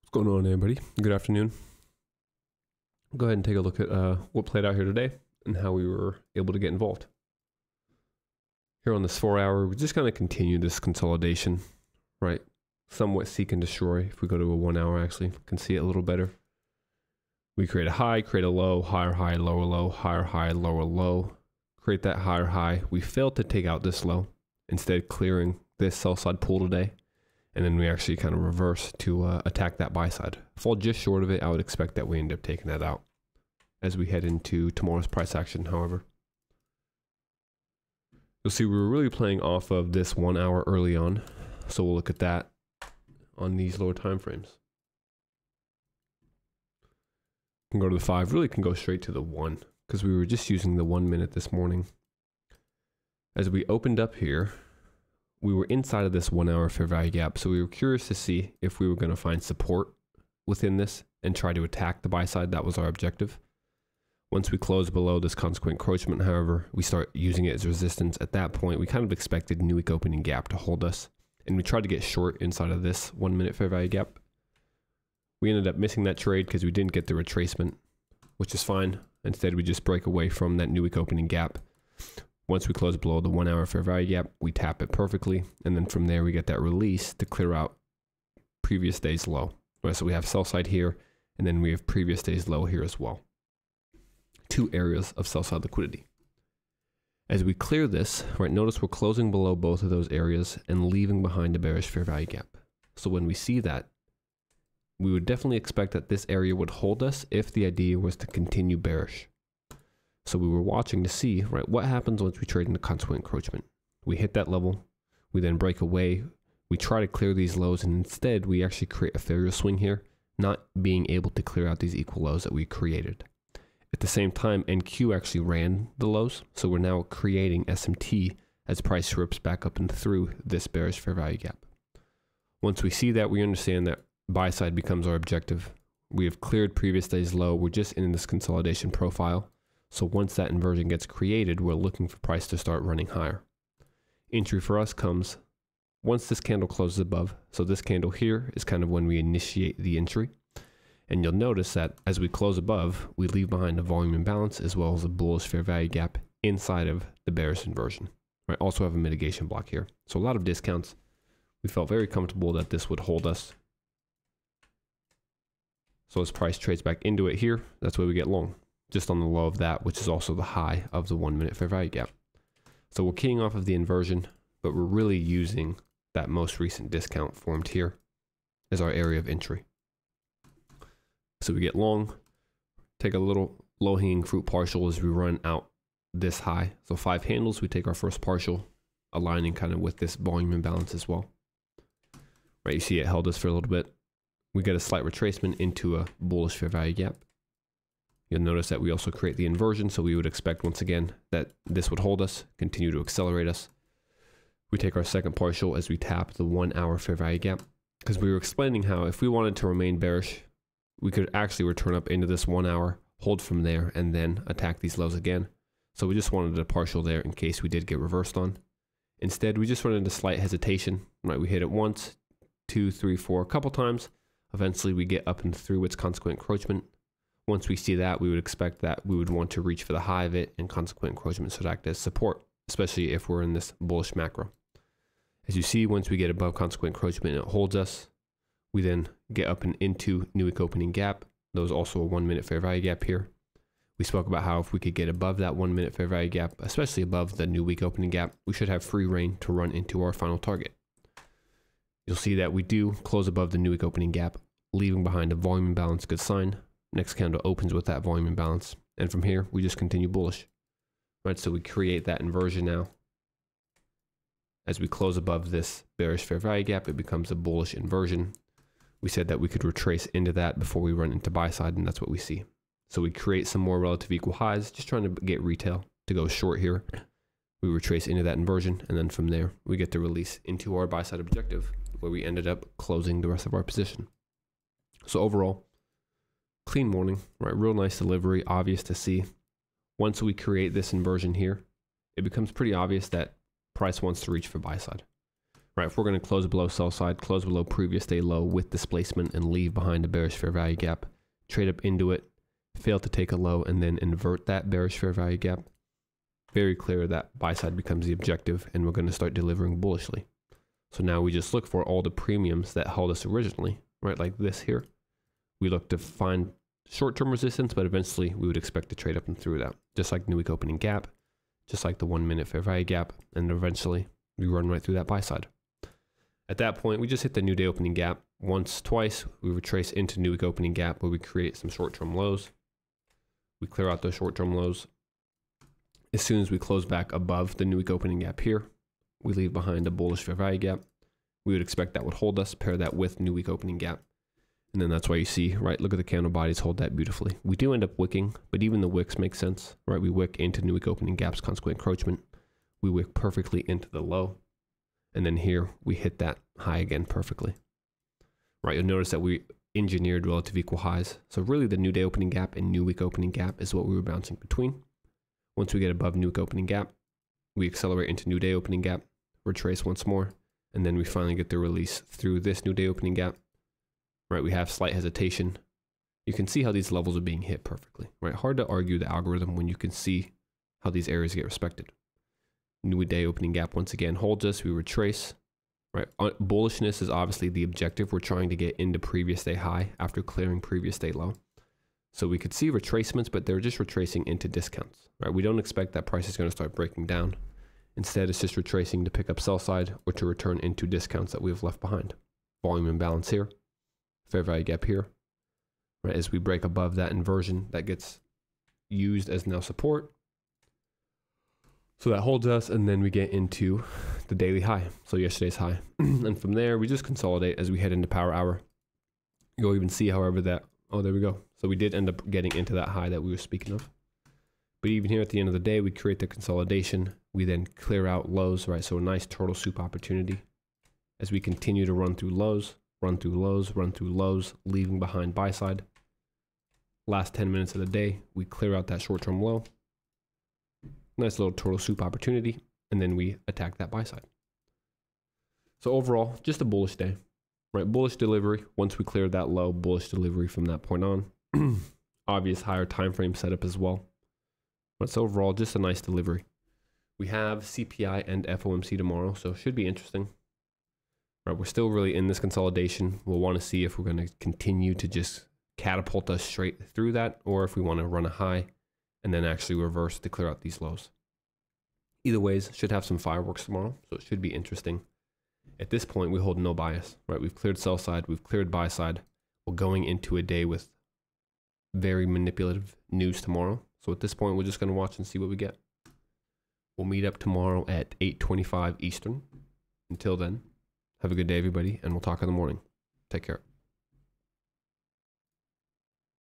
What's going on, everybody? Good afternoon. Go ahead and take a look at what played out here today and how we were able to get involved. Here on this 4 hour, we're just going to continue this consolidation, right? Somewhat seek and destroy. If we go to a 1 hour, actually, we can see it a little better. We create a high, create a low, higher high, lower low, higher high, lower low. Create that higher high. We failed to take out this low, instead clearing this sell side pool today. And then we actually kind of reverse to attack that buy side. Fall just short of it. I would expect that we end up taking that out as we head into tomorrow's price action, however. You'll see we were really playing off of this 1 hour early on. So we'll look at that on these lower time frames. Can go to the 5, really can go straight to the 1 because we were just using the 1 minute this morning. As we opened up here, we were inside of this 1 hour fair value gap, so we were curious to see if we were going to find support within this and try to attack the buy side. That was our objective. Once we closed below this consequent encroachment, however, we start using it as resistance. At that point, we kind of expected new week opening gap to hold us, and we tried to get short inside of this 1 minute fair value gap. We ended up missing that trade because we didn't get the retracement, which is fine. Instead, we just break away from that new week opening gap. Once we close below the 1 hour fair value gap, we tap it perfectly. And then from there, we get that release to clear out previous day's low. Right, so we have sell side here, and then we have previous day's low here as well. Two areas of sell side liquidity. As we clear this, right, notice we're closing below both of those areas and leaving behind a bearish fair value gap. So when we see that, we would definitely expect that this area would hold us if the idea was to continue bearish. So we were watching to see, right, what happens once we trade into consequent encroachment. We hit that level, we then break away, we try to clear these lows, and instead we actually create a failure swing here, not being able to clear out these equal lows that we created. At the same time, NQ actually ran the lows, so we're now creating SMT as price rips back up and through this bearish fair value gap. Once we see that, we understand that buy side becomes our objective. We have cleared previous day's low, we're just in this consolidation profile. So once that inversion gets created, we're looking for price to start running higher. Entry for us comes once this candle closes above. So this candle here is kind of when we initiate the entry. And you'll notice that as we close above, we leave behind a volume imbalance as well as a bullish fair value gap inside of the bearish inversion. Right? Also have a mitigation block here. So a lot of discounts. We felt very comfortable that this would hold us. So as price trades back into it here, that's where we get long. Just on the low of that, which is also the high of the 1 minute fair value gap. So we're keying off of the inversion, but we're really using that most recent discount formed here as our area of entry. So we get long, take a little low hanging fruit partial as we run out this high. So 5 handles, we take our first partial, aligning kind of with this volume imbalance as well. Right, you see it held us for a little bit. We get a slight retracement into a bullish fair value gap. You'll notice that we also create the inversion, so we would expect once again that this would hold us, continue to accelerate us. We take our second partial as we tap the 1 hour fair value gap, because we were explaining how if we wanted to remain bearish, we could actually return up into this 1 hour, hold from there, and then attack these lows again. So we just wanted a partial there in case we did get reversed on. Instead, we just run into slight hesitation. Right, we hit it once, 2, 3, 4, a couple times. Eventually, we get up and through its consequent encroachment. Once we see that, we would expect that we would want to reach for the high of it, and consequent encroachment should act as support, especially if we're in this bullish macro. As you see, once we get above consequent encroachment, it holds us. We then get up and into new week opening gap. There was also a 1 minute fair value gap here. We spoke about how if we could get above that 1 minute fair value gap, especially above the new week opening gap, we should have free reign to run into our final target. You'll see that we do close above the new week opening gap, leaving behind a volume imbalance, good sign. Next candle opens with that volume imbalance. And from here, we just continue bullish. Right, so we create that inversion now. As we close above this bearish fair value gap, it becomes a bullish inversion. We said that we could retrace into that before we run into buy side, and that's what we see. So we create some more relative equal highs, just trying to get retail to go short here. We retrace into that inversion, and then from there, we get the release into our buy side objective, where we ended up closing the rest of our position. So overall, clean morning, right? Real nice delivery, obvious to see. Once we create this inversion here, it becomes pretty obvious that price wants to reach for buy side. right? If we're going to close below sell side, close below previous day low with displacement and leave behind a bearish fair value gap, trade up into it, fail to take a low, and then invert that bearish fair value gap, very clear that buy side becomes the objective and we're going to start delivering bullishly. So now we just look for all the premiums that held us originally, right? Like this here. We look to find short-term resistance, but eventually we would expect to trade up and through that, just like new week opening gap, just like the 1 minute fair value gap, and eventually we run right through that buy side. At that point, we just hit the new day opening gap once, twice. We retrace into new week opening gap where we create some short-term lows. We clear out those short-term lows. As soon as we close back above the new week opening gap here, we leave behind a bullish fair value gap. We would expect that would hold us, pair that with new week opening gap. And then that's why you see, right, look at the candle bodies hold that beautifully. We do end up wicking, but even the wicks make sense, right? We wick into new week opening gaps, consequent encroachment. We wick perfectly into the low. And then here we hit that high again perfectly, right? You'll notice that we engineered relative equal highs. So really the new day opening gap and new week opening gap is what we were bouncing between. Once we get above new week opening gap, we accelerate into new day opening gap, retrace once more, and then we finally get the release through this new day opening gap, right? We have slight hesitation. You can see how these levels are being hit perfectly, right? Hard to argue the algorithm when you can see how these areas get respected. New day opening gap once again holds us, we retrace, right? Bullishness is obviously the objective. We're trying to get into previous day high after clearing previous day low. So we could see retracements, but they're just retracing into discounts, right? We don't expect that price is going to start breaking down. Instead, it's just retracing to pick up sell side or to return into discounts that we have left behind. Volume imbalance here, fair value gap here, right? As we break above that inversion, that gets used as now support. So that holds us, and then we get into the daily high. So yesterday's high. And from there, we just consolidate as we head into power hour. You'll even see, however, that, oh, there we go. So we did end up getting into that high that we were speaking of. But even here at the end of the day, we create the consolidation. We then clear out lows, right? So a nice turtle soup opportunity as we continue to run through lows, run through lows, run through lows, leaving behind buy side. Last 10 minutes of the day, we clear out that short-term low. Nice little turtle soup opportunity, and then we attack that buy side. So overall, just a bullish day, right? Bullish delivery. Once we cleared that low, bullish delivery from that point on. Obvious higher time frame setup as well. But so overall, just a nice delivery. We have CPI and FOMC tomorrow, so it should be interesting. Right, we're still really in this consolidation. We'll want to see if we're going to continue to just catapult us straight through that, or if we want to run a high and then actually reverse to clear out these lows. Either ways, should have some fireworks tomorrow, so it should be interesting. At this point, we hold no bias, right? We've cleared sell side, we've cleared buy side. We're going into a day with very manipulative news tomorrow. So at this point, we're just going to watch and see what we get. We'll meet up tomorrow at 8:25 Eastern. Until then, have a good day, everybody, and we'll talk in the morning. Take care.